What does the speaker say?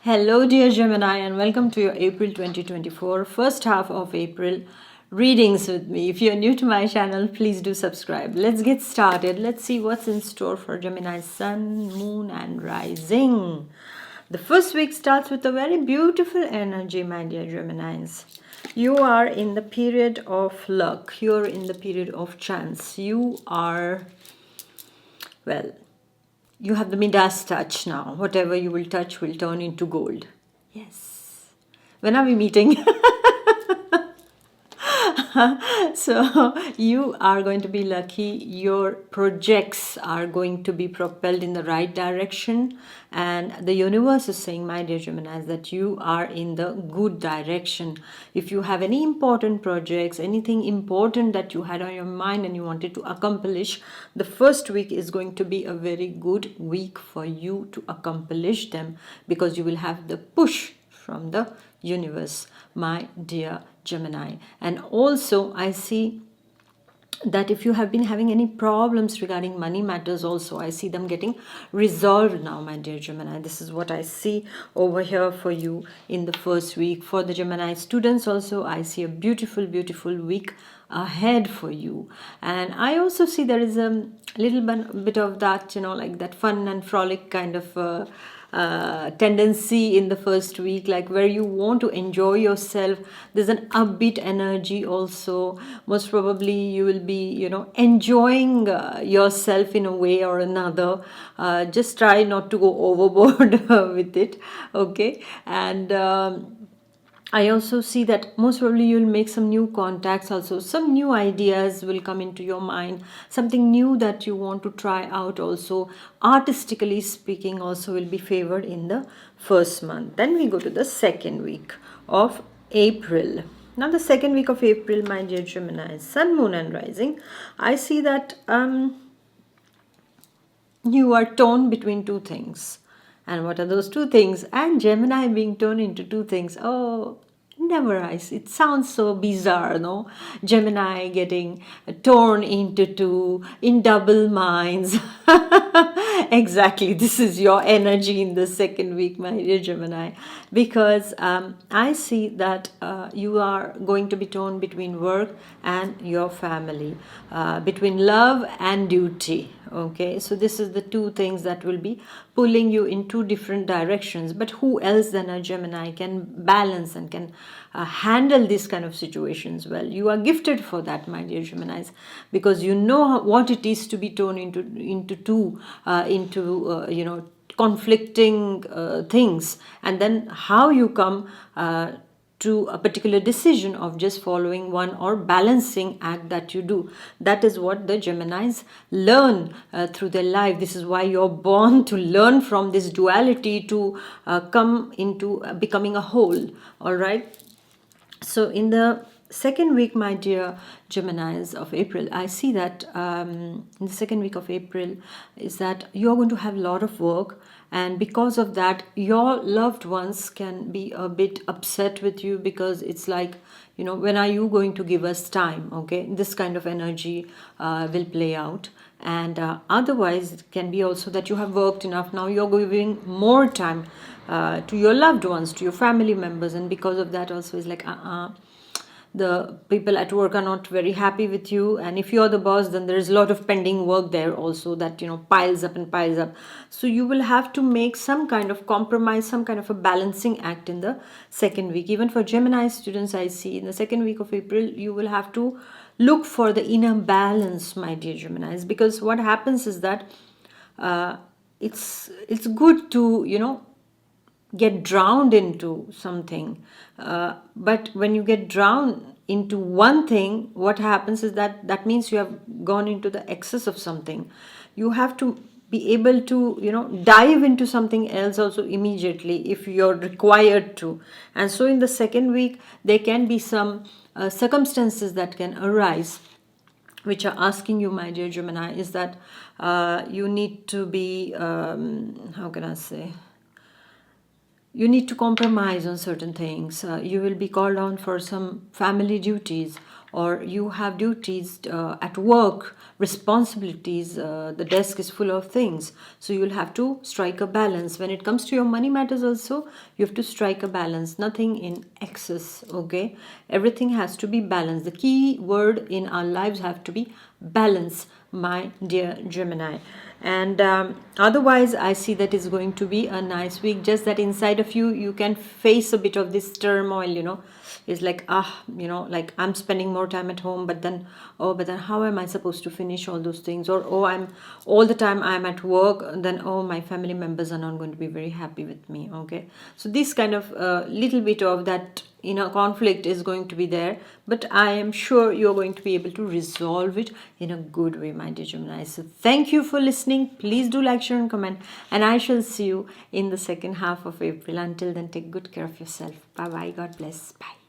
Hello, dear Gemini, and welcome to your April 2024 first half of April readings with me. If you're new to my channel, please do subscribe. Let's get started. Let's see what's in store for Gemini's Sun, Moon, and Rising. The first week starts with a very beautiful energy, my dear Geminis. You are in the period of luck, you're in the period of chance. You are, well, you have the Midas touch now. Whatever you will touch will turn into gold. Yes. When are we meeting? So you are going to be lucky. Your projects are going to be propelled in the right direction, and the universe is saying, my dear Gemini, that you are in the good direction. If you have any important projects, anything important that you had on your mind and you wanted to accomplish, the first week is going to be a very good week for you to accomplish them, because you will have the push from the universe, my dear Gemini. And also I see that if you have been having any problems regarding money matters, also I see them getting resolved now, my dear Gemini. This is what I see over here for you in the first week. For the Gemini students also, I see a beautiful week ahead for you. And I also see there is a little bit of that, like that fun and frolic kind of tendency in the first week, like where you want to enjoy yourself. There's an upbeat energy also. Most probably you will be enjoying yourself in a way or another. Just try not to go overboard with it, okay? And I also see that most probably you'll make some new contacts also. Some new ideas will come into your mind. Something new that you want to try out also. Artistically speaking also will be favored in the first month. Then we go to the second week of April. Now the second week of April, my dear Gemini, Sun, Moon and Rising. I see that you are torn between two things. And what are those two things? And Gemini being torn into two things. Oh, never eyes. It sounds so bizarre, no? Gemini getting torn into two in double minds. Exactly. This is your energy in the second week, my dear Gemini. Because I see that you are going to be torn between work and your family, between love and duty. Okay, so this is the two things that will be pulling you in two different directions. But who else than a Gemini can balance and can handle these kind of situations well? You are gifted for that, my dear Geminis, because you know what it is to be torn into two, conflicting things, and then how you come to a particular decision of just following one or balancing act that you do. That is what the Geminis learn through their life. This is why you're born to learn from this duality, to come into becoming a whole. All right. So in the second week, my dear Geminis of April, I see that in the second week of April is that you're going to have a lot of work, and because of that your loved ones can be a bit upset with you, because it's like, when are you going to give us time? Okay, this kind of energy will play out. And otherwise it can be also that you have worked enough, now you're giving more time to your loved ones, to your family members, and because of that also is like the people at work are not very happy with you. And if you're the boss, then there is a lot of pending work there also that piles up and piles up. So you will have to make some kind of compromise, some kind of a balancing act in the second week. Even for Gemini students, I see in the second week of April you will have to look for the inner balance, my dear Geminis, because what happens is that it's good to get drowned into something, but when you get drowned into one thing, what happens is that means you have gone into the excess of something. You have to be able to dive into something else also immediately if you're required to. And so in the second week there can be some circumstances that can arise which are asking you, my dear Gemini, is that you need to be how can I say, you need to compromise on certain things. You will be called on for some family duties, or you have duties at work, responsibilities, the desk is full of things, so you'll have to strike a balance. When it comes to your money matters also, you have to strike a balance, nothing in excess. Okay, everything has to be balanced. The key word in our lives have to be balance, my dear Gemini. And otherwise I see that it's going to be a nice week, just that inside of you can face a bit of this turmoil, it's like, like I'm spending more time at home, but then, oh, but then how am I supposed to finish all those things? Or, oh, I'm all the time I'm at work, then, oh, my family members are not going to be very happy with me. Okay, so this kind of little bit of that conflict is going to be there, but I am sure you're going to be able to resolve it in a good way, my dear Gemini. So thank you for listening. Please do like, share and comment, and I shall see you in the second half of April. Until then, take good care of yourself. Bye bye. God bless. Bye.